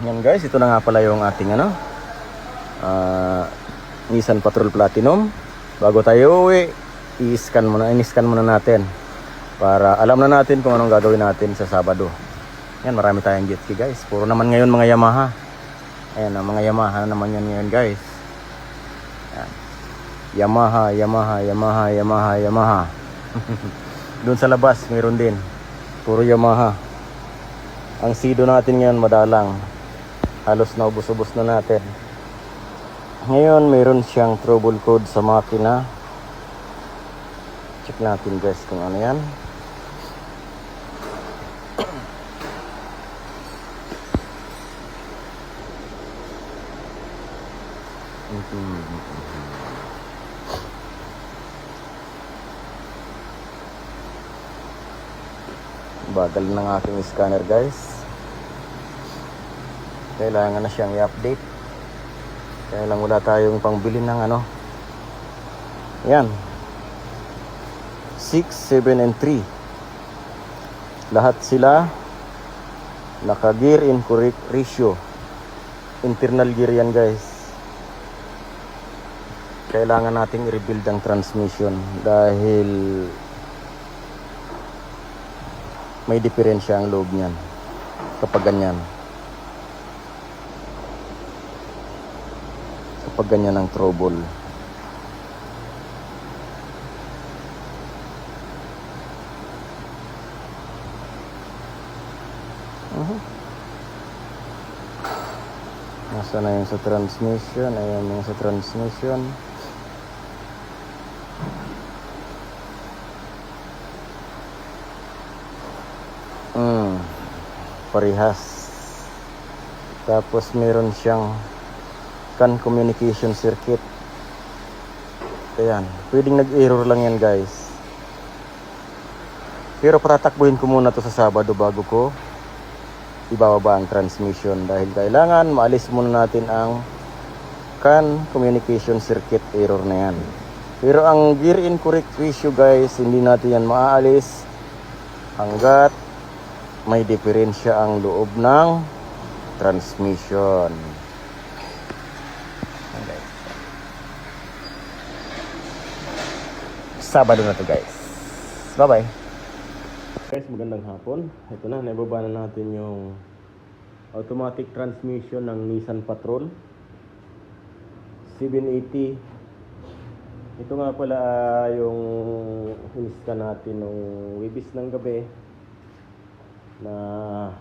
Yan guys, ito na nga pala yung ating Nissan Patrol Platinum. Bago tayo uwi, i-scan muna natin para alam na natin kung anong gagawin natin sa Sabado. Yan, marami tayong jet ski guys. Puro naman ngayon mga Yamaha. Ayan, mga Yamaha naman yan ngayon guys. Yan. Yamaha. Doon sa labas, mayroon din. Puro Yamaha. Ang Cedo natin ngayon madalang. Halos na ubos-ubos na natin. Ngayon, mayroon siyang trouble code sa makina. Check natin guys kung ano yan. Bagal ng aking scanner guys. Kailangan na siyang i-update. Kaya lang wala tayong pangbili ng Yan 6, 7, and 3. Lahat sila naka gear incorrect ratio. Internal gear yan guys. Kailangan nating i-rebuild ang transmission dahil may diferensya ang loob niyan kapag ganyan. Kapag ganyan ang trouble. Nasa na yung sa transmission? Ayan yung sa transmission. Parehas. Tapos meron siyang CAN communication circuit. Ayan, pwedeng nag-error lang yan guys. Pero patatakbuhin ko muna to sa Sabado bago ko ibababa ang transmission dahil kailangan maalis muna natin ang CAN communication circuit error na yan. Pero ang gear incorrect ratio guys, hindi natin yan maaalis hanggat may diferensya ang loob ng transmission. Okay. Sabado na to guys. Bye-bye. Guys, magandang hapon. Ito na, naibaba na natin yung automatic transmission ng Nissan Patrol 780. Ito nga pala yung hiniskan natin nung Webis ng gabi na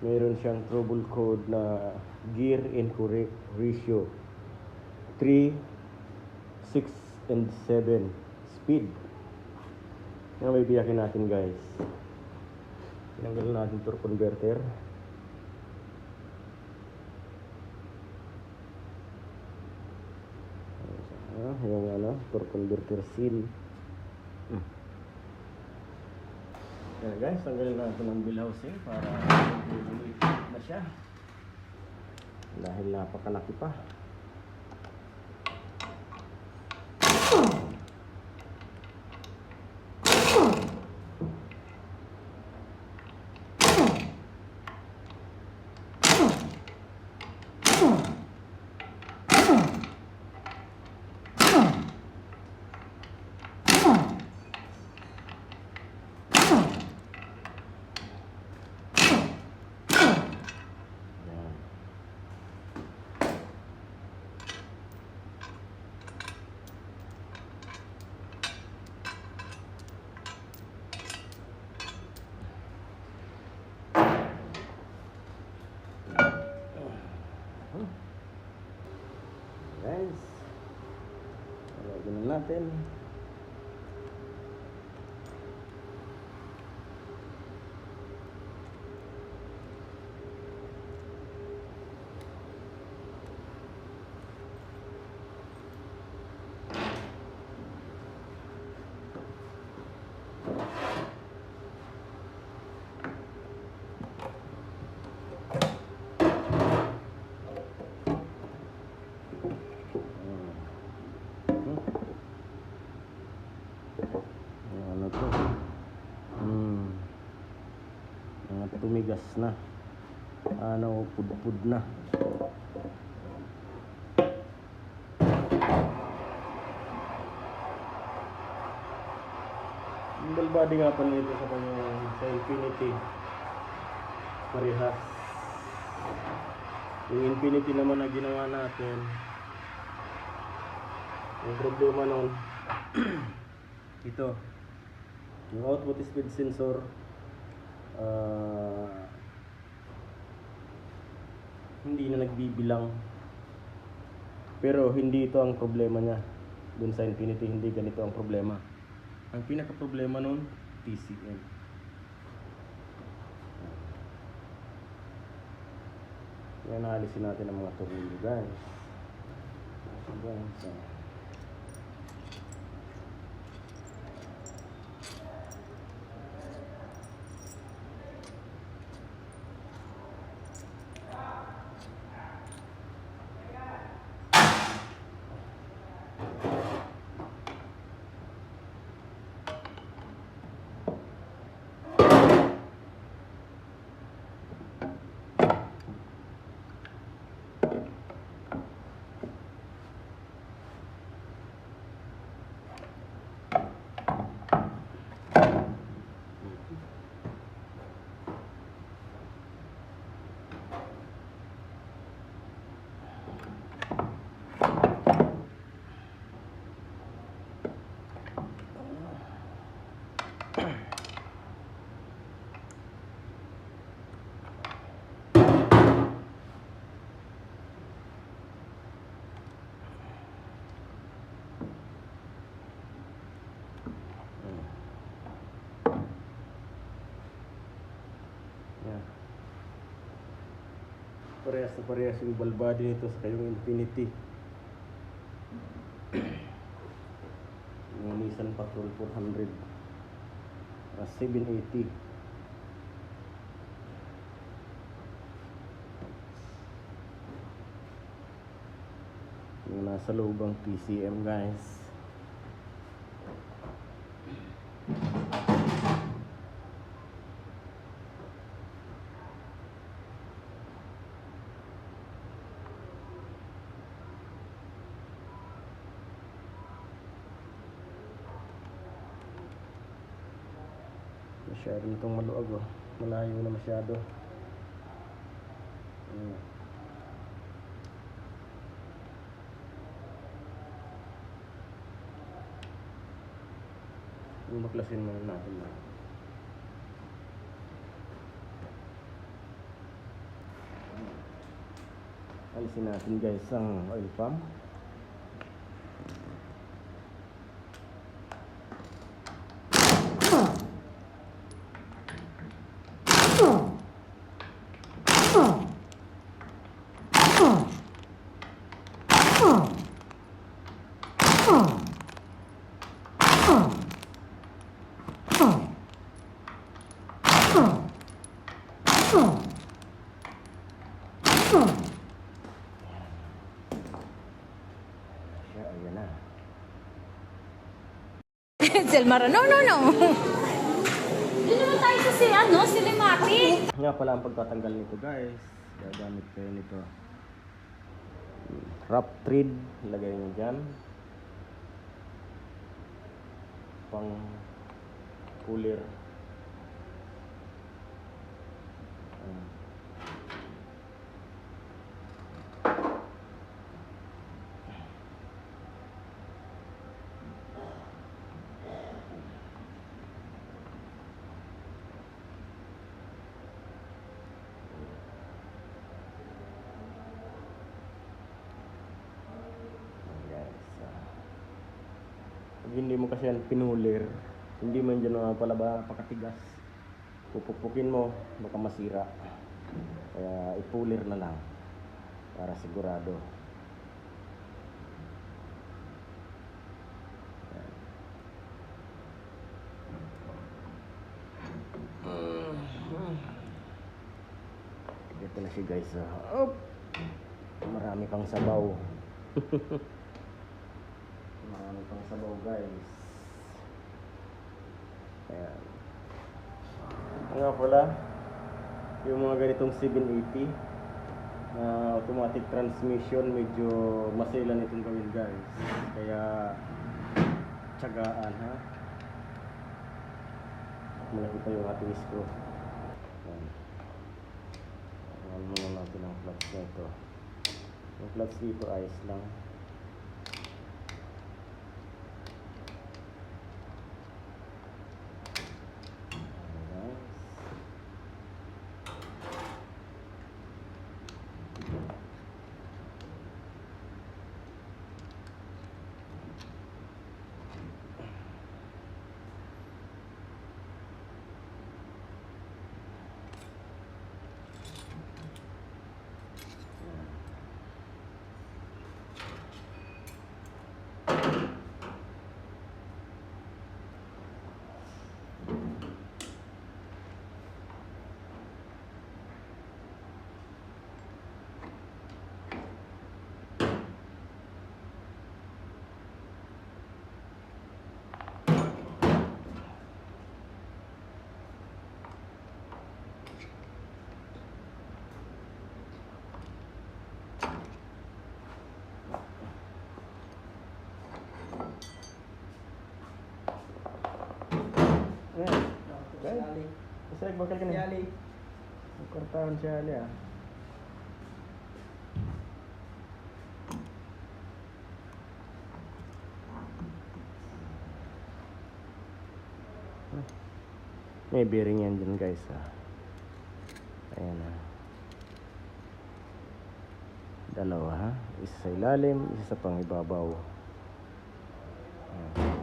mayroon siyang trouble code na gear incorrect ratio 3, 6, and 7 speed. Yan, may biyakin natin guys. Tinanggal natin torque converter. Yung torque converter seal. Yan guys, tanggalin natin ang wheel housing para na siya dahil napakalaki pa. Guys, lagyan na natin. tumigas na ano, pudpud na. Yung ball body nga pala nito sa kanyang sa Infinity parehas. Yung Infinity naman na ginawa natin, yung problema nun ito, yung output speed sensor hindi na nagbibilang. Pero hindi ito ang problema niya. Dun sa Infinity, hindi ganito ang problema. Ang pinaka problema nun, TCM. Yan, naalisin natin ang mga tornilyo, guys. So, yan. Parehas na parehas yung ball body nito sa kayong Infinity. Yung Nissan Patrol 400 780. Yung nasa loob ang TCM, guys. Masyado na itong maluag, oh. Malayo na masyado. Yung baklasin muna natin na. Alisin natin, guys, ang oil pump. Ayan na. Selmara, no. Doon naman tayo sa si Limati. Nga pala ang pagtatanggal nito, guys. Gagamit kayo nito. Wrap thread, lagay nyo dyan. Pang cooler. Pag hindi mo kasi yan pinulir, hindi man dyan pala ba pakatigas, pupupukin mo, baka masira. Kaya ipulir na lang para sigurado. Ito na siya, guys. Oh, marami pang sabaw. Marami pang sabaw, guys. Ayan. Nga pala, Yung mga ganitong 780 na automatic transmission, medyo maselan itong gawin guys. Kaya tiyagaan ha. Malaki pa yung ating screw. Yan. Ayan muna natin ang clutch na ito. Yung clutch dito ayos lang. Guys, kasi bakal ka na. Yali. Kortahan siya ali ah. May bearing yan dyan guys ah. Ayan ah. Dalawa ha. Isa sa ilalim, isa sa pangibabaw. Ayan.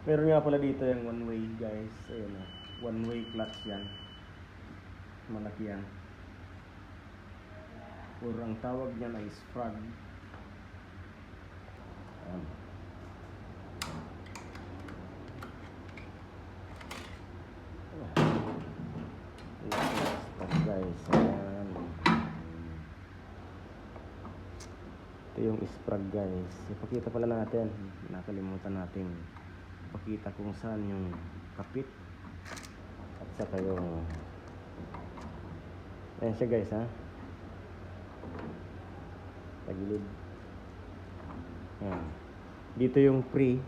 Meron nga pala dito yung one way guys. Ayun o. One way clutch yan. Malaki yan. Or ang tawag niyan ay sprag. Ayan. Sprag guys. Ayan. Ito yung sprag guys. Ipakita pala natin. Nakalimutan natin pakita kung saan yung kapit at saka yung ayan siya guys ha, tagilid. Ayan. Dito yung pre,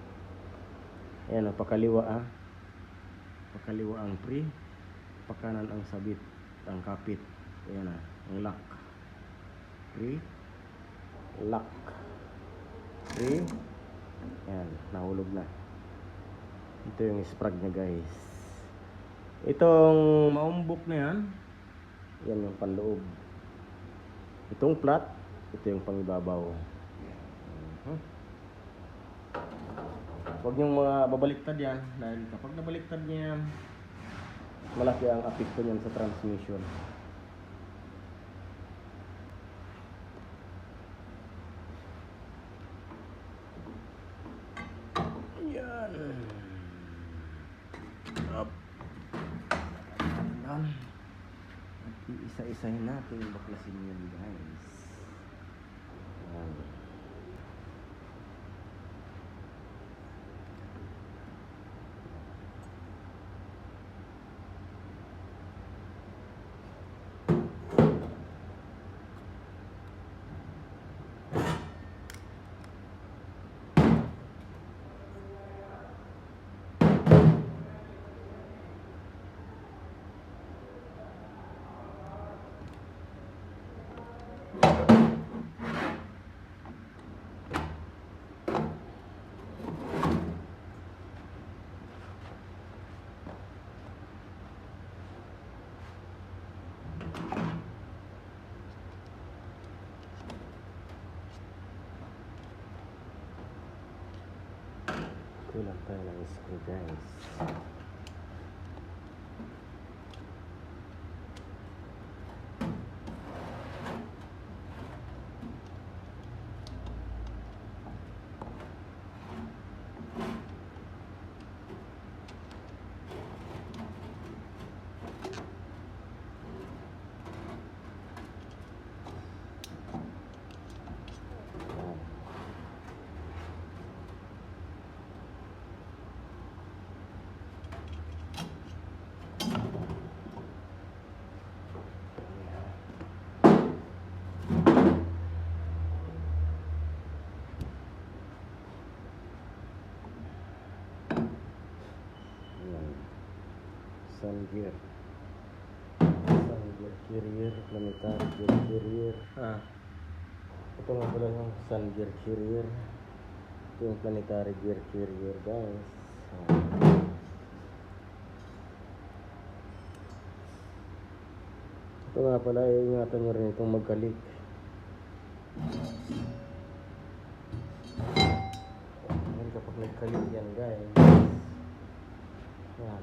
ayan o, pakaliwa ha, pakaliwa ang pre, pakanan ang sabit, ang kapit. Ayan ha, ang lock, pre, lock, pre. Ayan, nahulog na. Ito yung sprag niya guys. Itong maumbok na yan, yan yung panloob. Itong flat, ito yung pangibabaw. Huwag niyong mga babaliktad yan, dahil kapag nabaliktad niya yan, malaki ang apekto niyan sa transmission. Yan. Up. At iisa-isahin natin, baklasin yun guys. Ayan. Kulang tayo ng screw guys. sun gear. Sun gear carrier, planetary gear carrier. Ito nga pala yung sun gear carrier. Ito yung planetary gear carrier, guys. Ito nga pala, ingatan nyo rin itong magkalik. Ayan, kapag nagkalik yan, guys. Yan.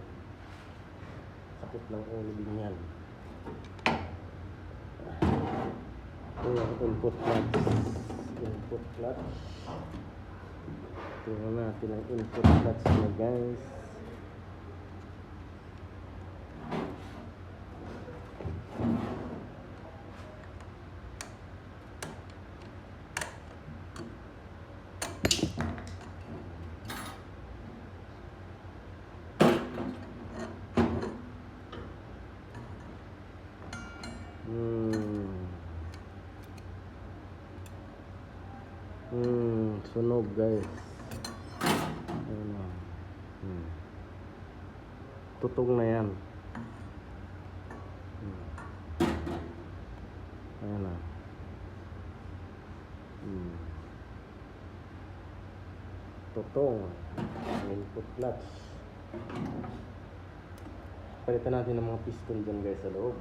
Sakit ng ulo din yan. Ito yung input clutch. Input clutch. Tingnan natin ang input clutch niya, guys. Sunog, guys. Ayan na. Tutong na yan. Ayan na. Tutong. Input clutch. Palitan natin ng mga piston dyan, guys, sa loob.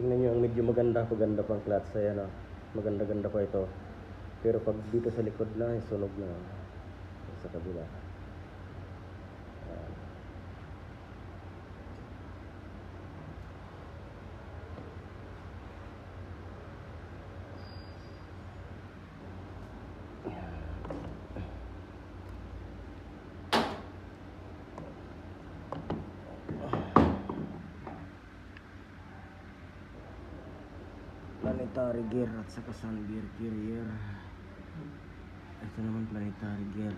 Tingnan nyo, ang medyo maganda pang clutch. Ayan, maganda-ganda pa ito. Pero pag dito sa likod na, sunog na sa kabila. Ayan. Planetary gear at saka sun gear carrier. Ito naman planetary gear.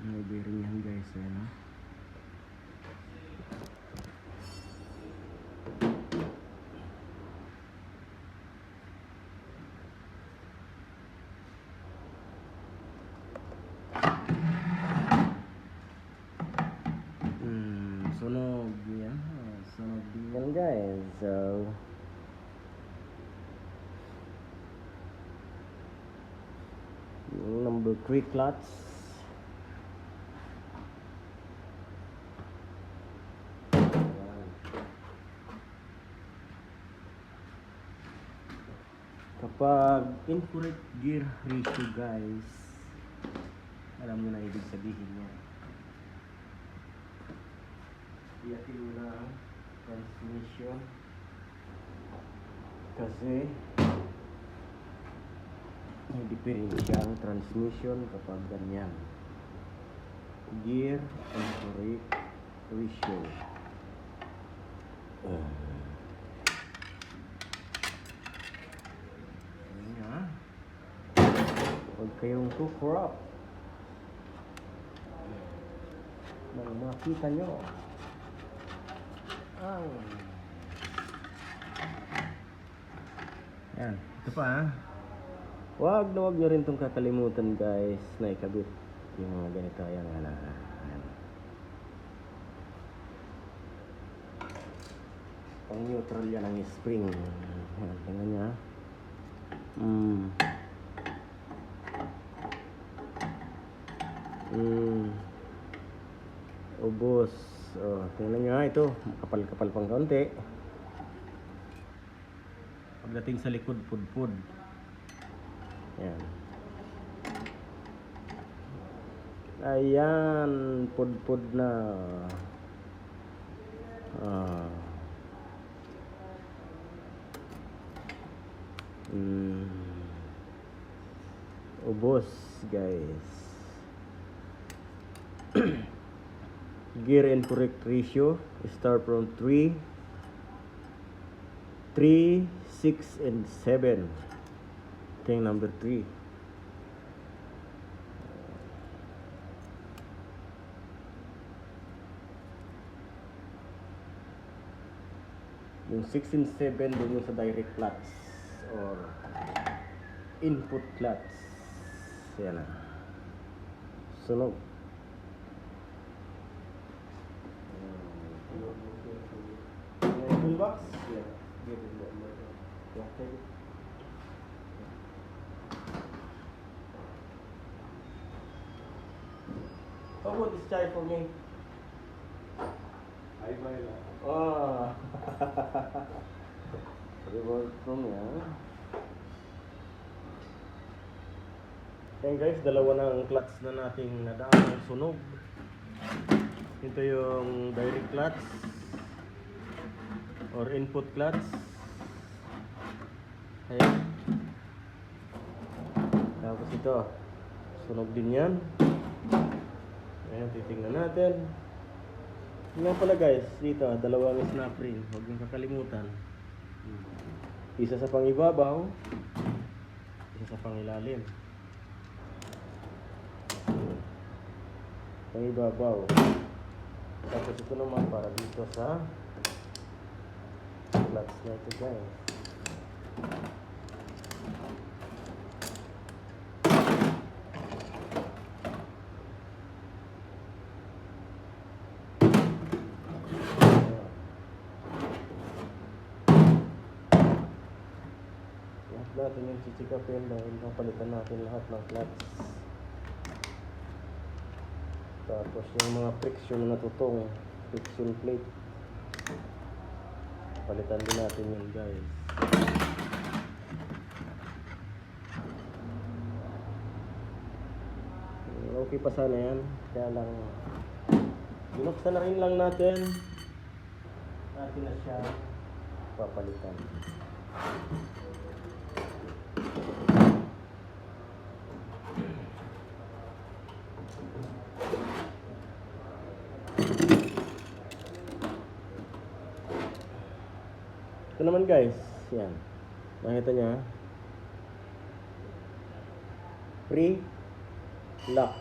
May bearing yan, guys, ayan. Sunog yan. Sunog yan, guys. So number 3 clutch. Kapag incorrect gear ratio, guys, alam nyo na ibig sabihin niya. Iyakin mo na ang transmission kasi may diferensya ang transmission kapag ganyan. Gear incorrect ratio. Huwag kayong kukurap nang makita nyo ang yan, ito pa huwag nyo rin itong kakalimutan, guys, na ikabit yung mga ganito. Ayan, pang neutral yan ang spring. Ayan, tingnan nyo. Ubos. Tingnan nyo, ito kapal-kapal pang kaunti. Pagdating sa likod, pudpud. Yan. Ayan, pudpud na. Ubos, guys. Gear and correct ratio start from 3, 6 and 7. Ito yung number 3. Yung 6 and 7 dun yung sa direct clutch or input clutch. Yan na. Sunog. Toolbox? Yeah. How about this chai for me? I buy that. Oh. Reward from ya. Ayan guys, dalawa na ang clutch na nating nadaan ng sunog. Ito yung direct clutch or input clutch. Ayan. Tapos ito, sunog din yan. Ayan, titingnan natin. Nga pala guys, dito, dalawang snap ring. Huwag niyong kakalimutan. Isa sa pangibabaw, isa sa pangilalim. Pangibabaw. Tapos ito naman para dito sa clutch na ito guys. Lahat natin yung chichikapin dahil napalitan natin lahat ng clutch. Tapos yung mga friction na natutong, friction plate, palitan din natin yun guys. Okay pa sana yan, kaya lang binuksan na rin lang natin na siya papalitan. Ito naman guys, yan. Nakita niya, pre-lock.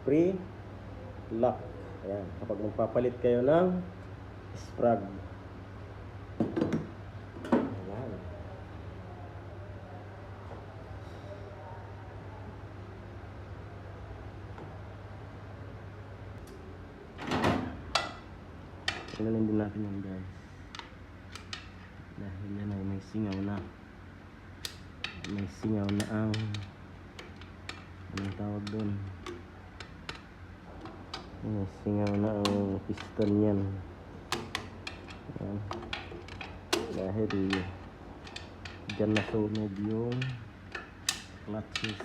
Pre-lock. Ayan, kapag magpapalit kayo ng sprag. Ayan. Tingnan din natin yan guys. Dahil yan ay may singaw na. May singaw na ang anong tawag doon? May singaw na ang piston yan. Ayan. Dahil dyan nasunog yung clutches.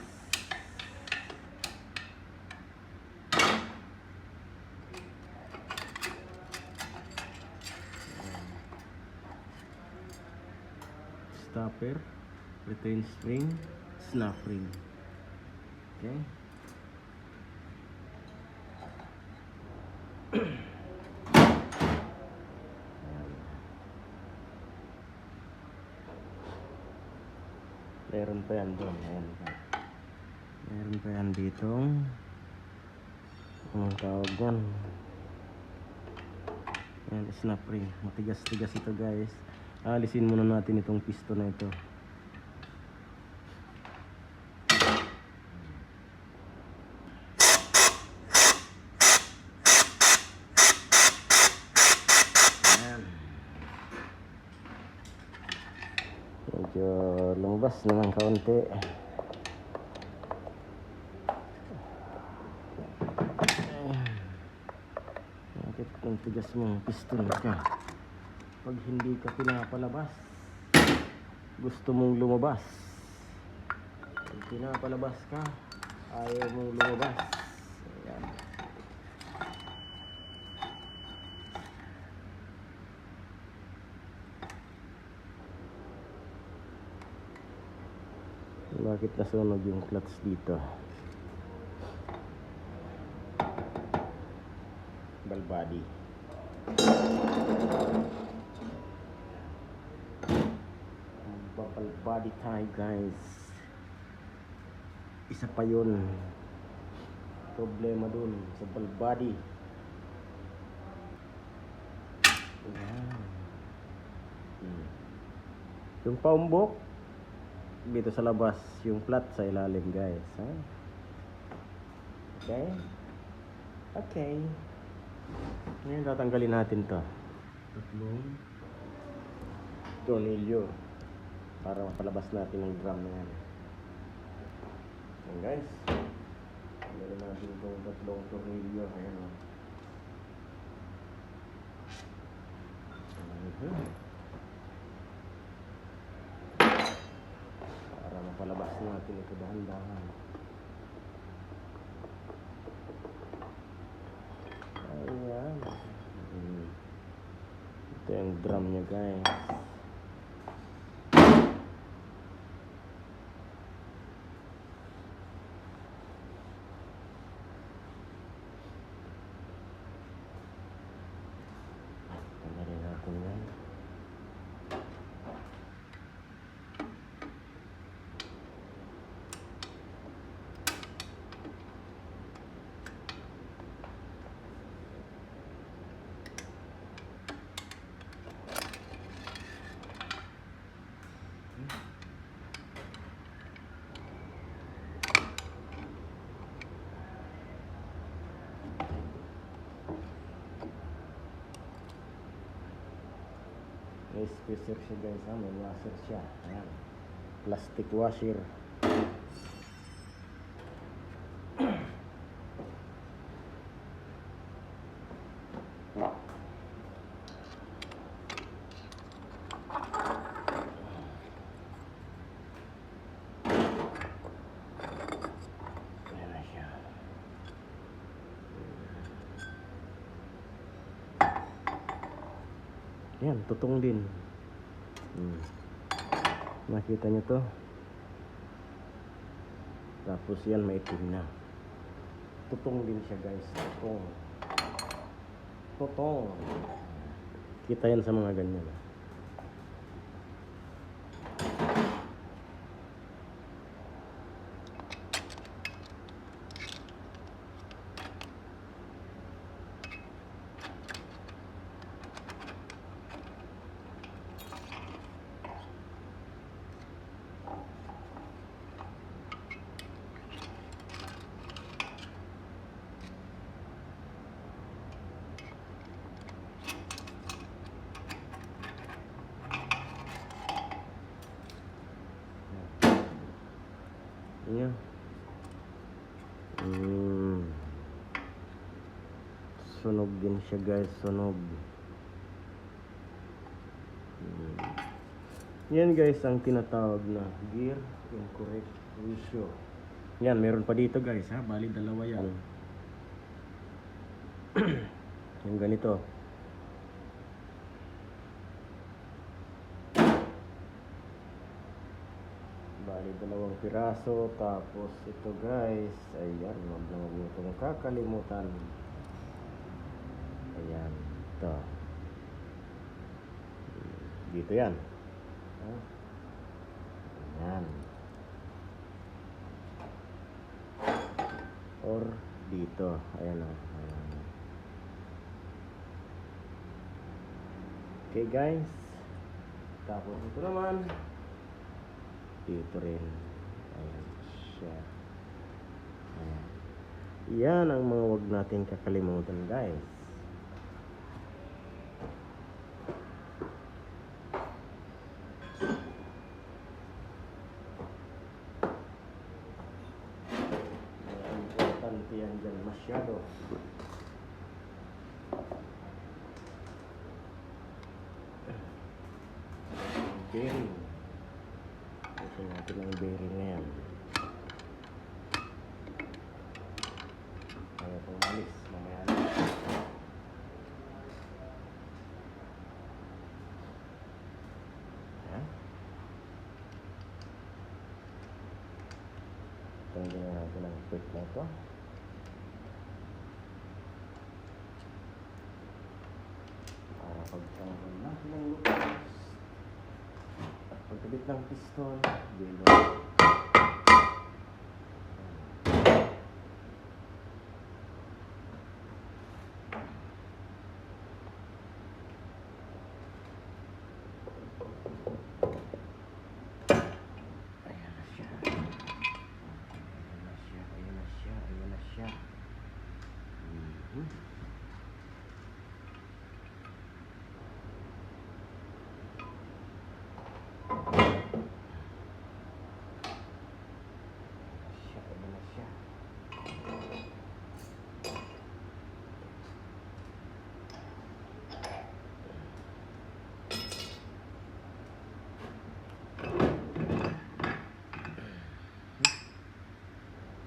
Stopper, retain spring, snap ring. Okay. Meron pa yan doon. Ayan. Meron pa yan dito. Anong tawag yan? Ayan, snap ring. Matigas-tigas ito guys. Alisin muna natin itong piston na ito. Ayan. Medyo lumabas naman kaunti. Bakit kung tigas mong piston ka? Pag hindi ka pinapalabas, gusto mong lumabas. Pag pinapalabas ka, ayaw mong lumabas. Ayan. Bakit nasunog yung clutch dito? Ball body. Ball body tayo guys. Isa pa yun. Problema dun sa ball body. Ayan. Yung paumbok dito sa labas, yung flat sa ilalim guys, ha? Okay? Okay. Ngayon tatanggalin natin to. Tatlong tornilyo para mapalabas natin ang drum na yan. Ayan guys, tanggalin natin itong tatlong tornilyo. Ayan o. Para mapalabas natin ito dahan-dahan. Ayan. Ito yung drum niya guys. Tanggalin natin yan. May spacer siya guys, ha? May washer siya. Ayan. Plastic washer. Ayan na siya. Yan, tutong din. Nakita nyo to? Tapos yan, may itim na. Tutong din siya guys. Tutong. Tutong. Kita yan sa mga ganyan. Yan. Sunog din siya guys, sunog. Yan guys ang tinatawag na gear incorrect ratio. Yan, meron pa dito guys, ha, bali dalawa yan. Yung ganito. Bali dalawang piraso. Tapos ito guys, ayan, wag na huwag itong kakalimutan. Ayan, ito dito yan. Ayan. Or dito. Ayan o. Okay guys. Tapos ito naman dito rin. Ayan siya. Ayan. Yan ang mga wag natin kakalimutan guys. Importante yan dyan masyado. Bearing. Ito natin ang bearing na yan. Ayaw pang malis. Mamaya na. Ayan. Lalagyan natin ang quick na ito. Para pagtanggol natin ang lupas. At pagkabit ng piston, bilo. Ayan na siya. Ayan na siya, ayan na siya, ayan na siya. Ayan na siya.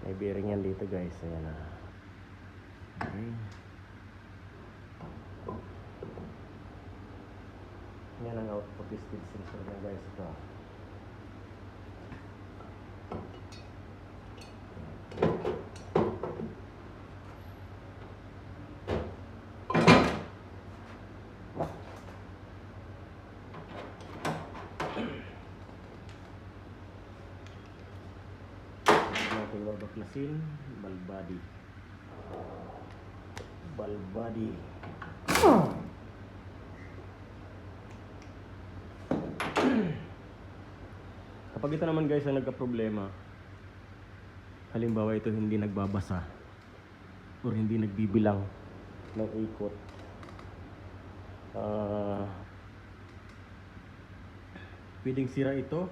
May bearing yan dito guys. Ayan na. Okay. Yan ang output speed sensor na guys ito. Natin babaklasin, valve body. Valve body. Kapag ito naman guys ang nagka-problema, halimbawa ito hindi nagbabasa or hindi nagbibilang ng ikot, pwedeng sira ito,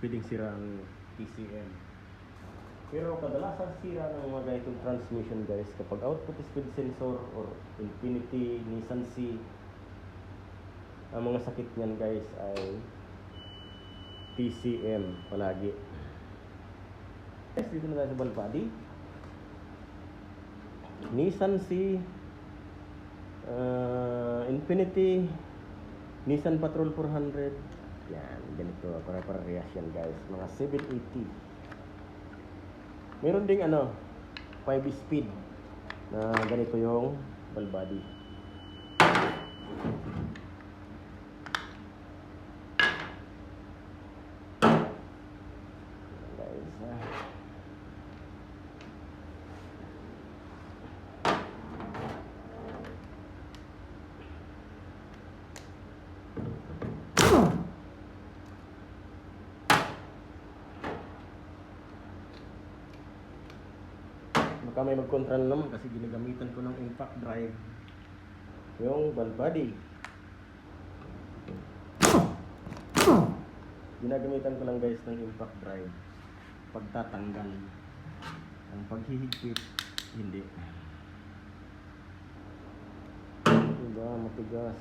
pwedeng sira ang PCM. Pero kadalasan sira ng mga ganitong transmission guys kapag output speed sensor or Infinity, Nissan C, ang mga sakit niyan guys ay PCM palagi. Yes, dito na tayo sa valve body. Nissan C, Infinity, Nissan Patrol 400. Yan, ganito. Pare-parehas yan guys. Mga 780. Meron ding 5 speed na ganito yung valve body. Baka may mag-control naman kasi ginagamitan ko ng impact drive yung valve body. Ginagamitan ko lang guys ng impact drive pagtatanggal. Ang paghihigpit hindi. Diba matigas.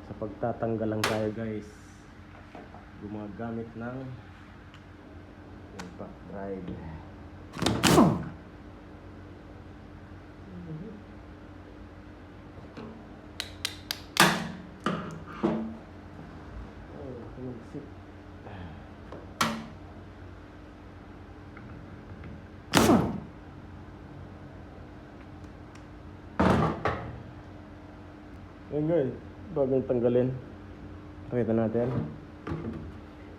Sa pagtatanggal lang tayo guys, gumagamit ng impact drive. Ayan guys, bagong tanggalin. Pakita natin.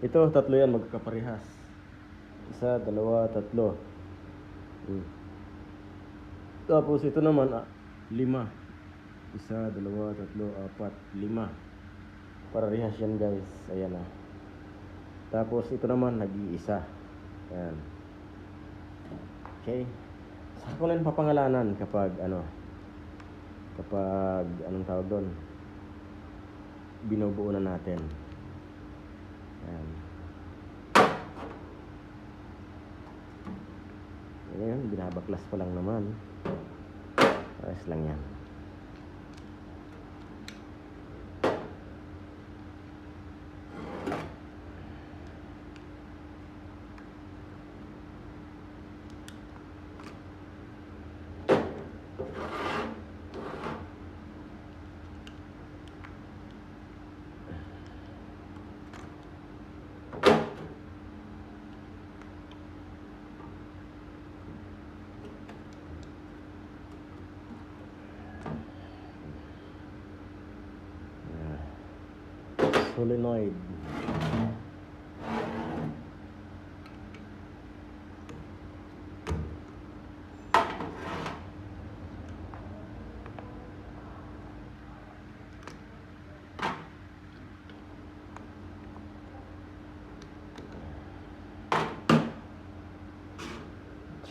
Ito, tatlo yan, magkaparehas. Isa, dalawa, tatlo. Tapos ito naman, 5. Isa, dalawa, tatlo, 4, 5. Parehas yan guys. Ayan na. Tapos ito naman, nag-iisa. Ayan. Okay. Saka ko lang papangalanan kapag anong tawag doon, binubuo na natin. Ayan. Ayan, binabaklas pa lang naman. Ayos lang yan. solenoid.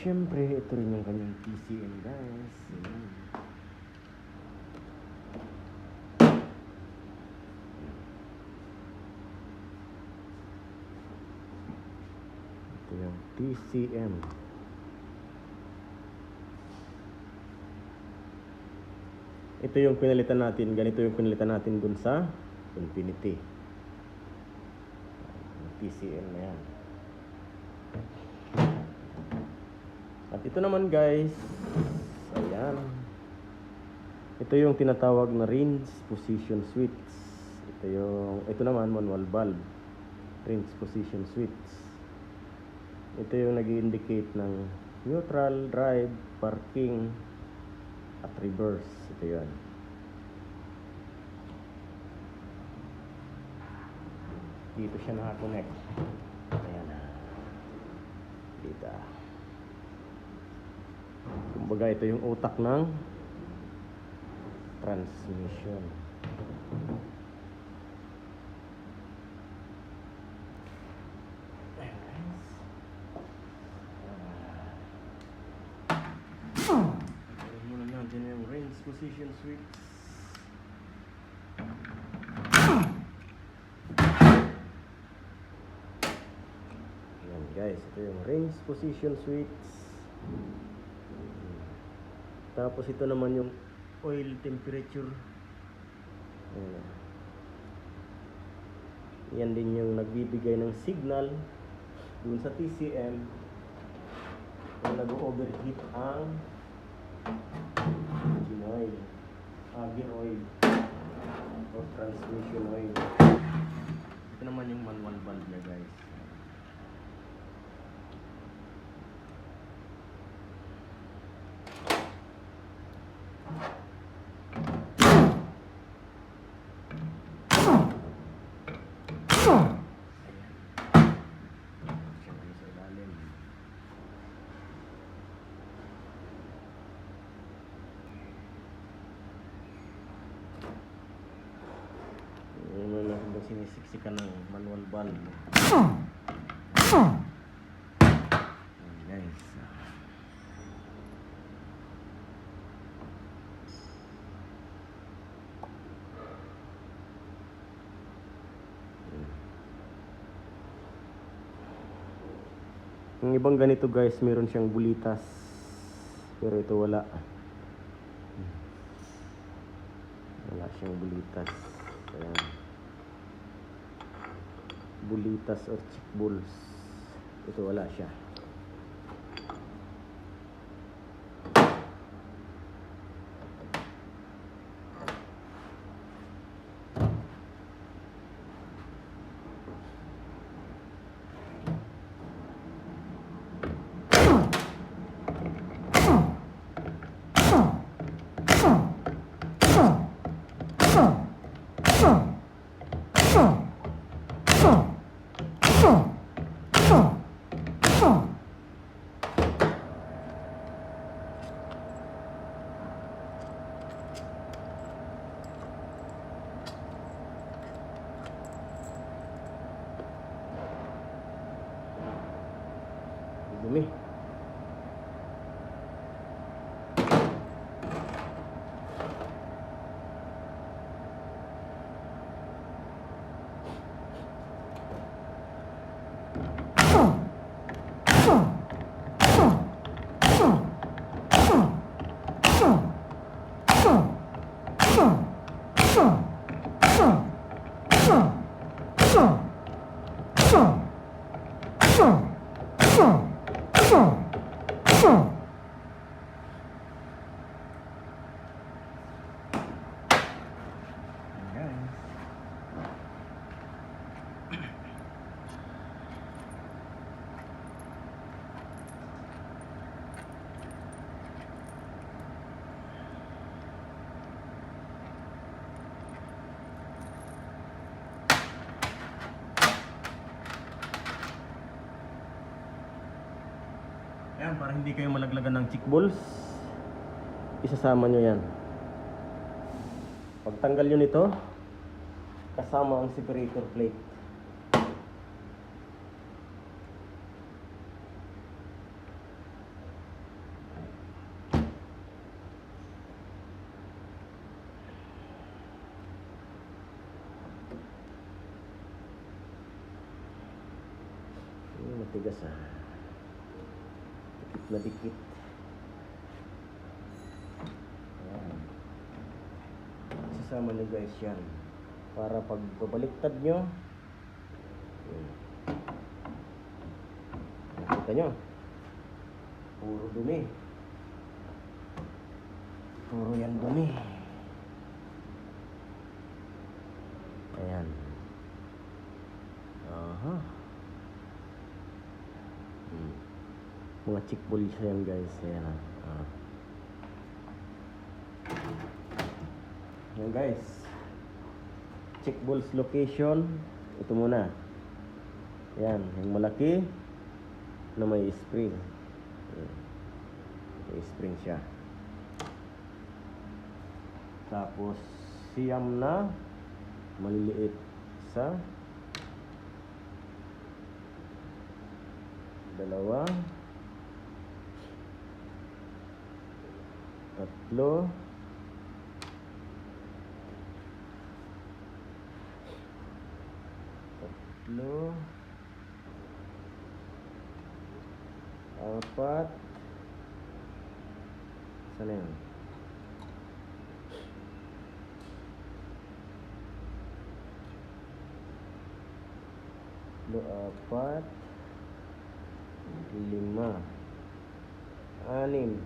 Siyempre, ito rin yung kanyang PCM, guys. Ayan. Ito yung TCM. Ito yung pinalitan natin. Ganito yung pinalitan natin dun sa Infinity. TCM na yan. At ito naman, guys, ayan. Ito yung tinatawag na range position switch. Ito naman manual valve. Range position switch. Ito yung nag-indicate ng neutral, drive, parking, at reverse. Ito yan. Dito siya nakakonect. Ayan na. Dito. Kumbaga, ito yung utak ng transmission. Ayan, guys. Ayan muna natin yung range position switch. Ayan, guys, ito yung range position switch. Tapos ito naman yung oil temperature. Ayan. Yan din yung nagbibigay ng signal dun sa TCM kung nag-overheat ang engine oil, gear oil o transmission oil. Ito naman yung manual valve niya, guys. Sinisiksikan ng manual valve. Ayan, guys. Yung ibang ganito, guys, meron siyang bulitas. Pero ito wala. Wala siyang bulitas. Ayan. Bulitas or chick balls. Ito wala siya. Dumi. Yan, para hindi kayo malaglagan ng chick balls, isasama nyo yan. Pagtanggal nyo nito, kasama ang separator plate. Matigas dikit na dikit. Ayan. Isasama nyo guys yan para pag babaliktad nyo, nakita nyo puro dumi, puro yan dumi. Ayan. Aha. Mga chick balls yan guys. Ayan. Ayan guys, chick balls location. Ito muna. Ayan, yung malaki na may spring. May spring siya. Tapos siyam na maliliit sa dalawa, tatlo, apat, sana yun? Apat, lima, anim,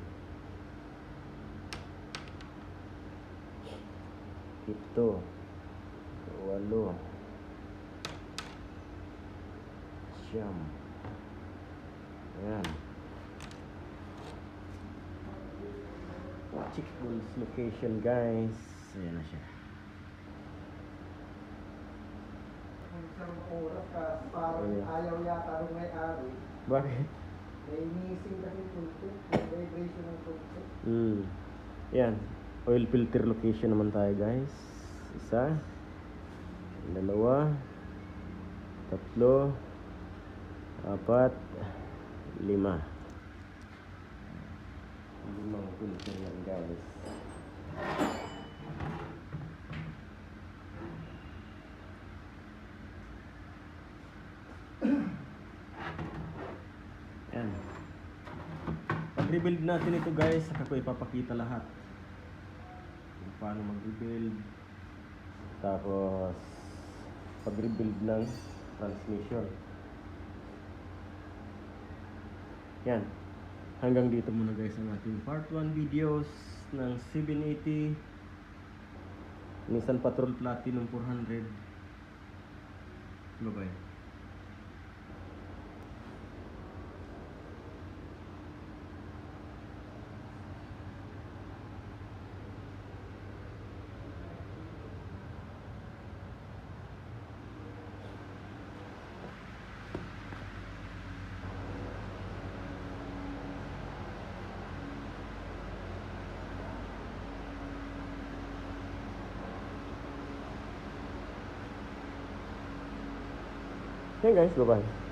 pito, walo, siyam. Ayan. Chick balls location guys. Ayan na siya. Isang oras ka, parang ayaw yata nung may-ari. Bakit? May missing kasi tulpo, may vibration ng tulpo. Yan. Oil filter location naman tayo guys. Isa, dalawa, tatlo, apat, lima. Limang filter yan guys. Yan. Pag-rebuild natin ito guys, saka ko ipapakita lahat kung paano mag-rebuild. Tapos pag-rebuild ng transmission. Yan. Hanggang dito muna guys ang ating part 1 videos ng 780 Nissan Patrol Platinum 400. Bye-bye. Okay guys, bye-bye.